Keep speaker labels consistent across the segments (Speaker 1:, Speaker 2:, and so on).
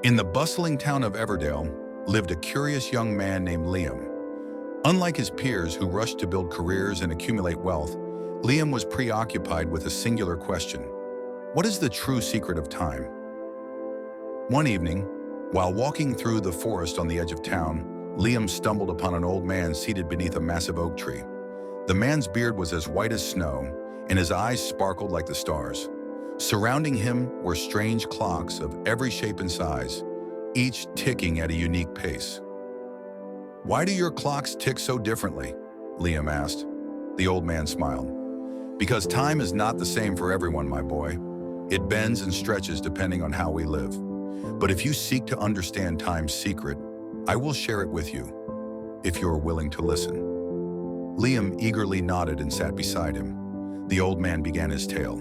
Speaker 1: In the bustling town of Everdale lived a curious young man named Liam. Unlike his peers who rushed to build careers and accumulate wealth, Liam was preoccupied with a singular question: what is the true secret of time? One evening, while walking through the forest on the edge of town, Liam stumbled upon an old man seated beneath a massive oak tree. The man's beard was as white as snow, and his eyes sparkled like the stars. Surrounding him were strange clocks of every shape and size, each ticking at a unique pace. "Why do your clocks tick so differently?" Liam asked. The old man smiled. "Because time is not the same for everyone, my boy. It bends and stretches depending on how we live. But if you seek to understand time's secret, I will share it with you, if you are willing to listen." Liam eagerly nodded and sat beside him. The old man began his tale.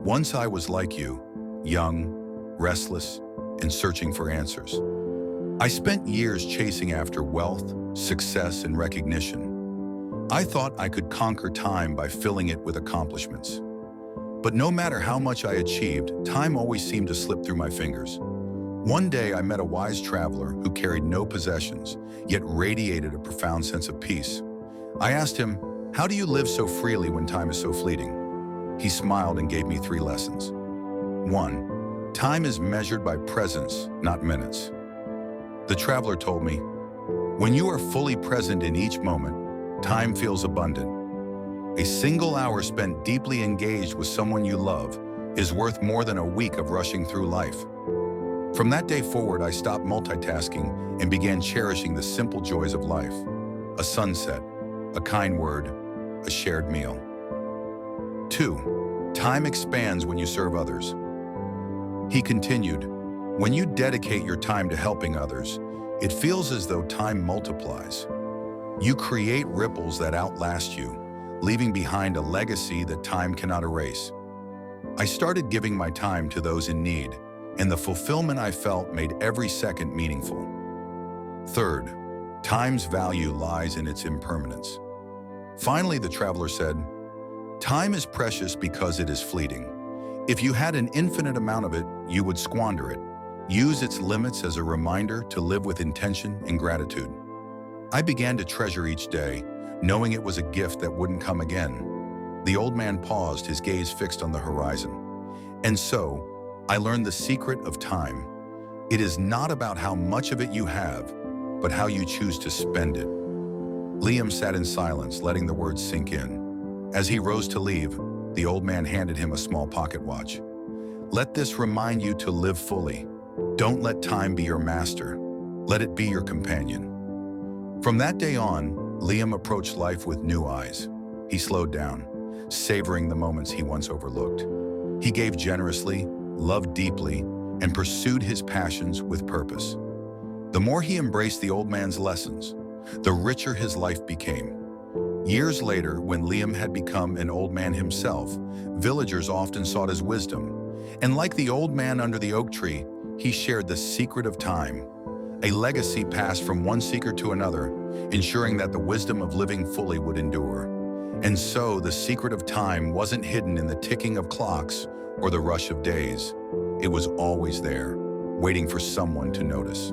Speaker 1: "Once I was like you, young, restless, and searching for answers. I spent years chasing after wealth, success, and recognition. I thought I could conquer time by filling it with accomplishments. But no matter how much I achieved, time always seemed to slip through my fingers. One day I met a wise traveler who carried no possessions, yet radiated a profound sense of peace. I asked him, 'How do you live so freely when time is so fleeting?' He smiled and gave me 3 lessons. 1. Time is measured by presence, not minutes. The traveler told me, when you are fully present in each moment, time feels abundant. A single hour spent deeply engaged with someone you love is worth more than a week of rushing through life." From that day forward, I stopped multitasking and began cherishing the simple joys of life: a sunset, a kind word, a shared meal. 2. Time expands when you serve others. He continued, "When you dedicate your time to helping others, it feels as though time multiplies. You create ripples that outlast you, leaving behind a legacy that time cannot erase." I started giving my time to those in need, and the fulfillment I felt made every second meaningful. 3. Time's value lies in its impermanence. Finally, the traveler said, "Time is precious because it is fleeting. If you had an infinite amount of it, you would squander it. Use its limits as a reminder to live with intention and gratitude." I began to treasure each day, knowing it was a gift that wouldn't come again. The old man paused, his gaze fixed on the horizon. "And so, I learned the secret of time. It is not about how much of it you have, but how you choose to spend it." Liam sat in silence, letting the words sink in. As he rose to leave, the old man handed him a small pocket watch. "Let this remind you to live fully. Don't let time be your master. Let it be your companion." From that day on, Liam approached life with new eyes. He slowed down, savoring the moments he once overlooked. He gave generously, loved deeply, and pursued his passions with purpose. The more he embraced the old man's lessons, the richer his life became. Years later, when Liam had become an old man himself, villagers often sought his wisdom. And like the old man under the oak tree, he shared the secret of time, a legacy passed from one seeker to another, ensuring that the wisdom of living fully would endure. And so the secret of time wasn't hidden in the ticking of clocks or the rush of days. It was always there, waiting for someone to notice.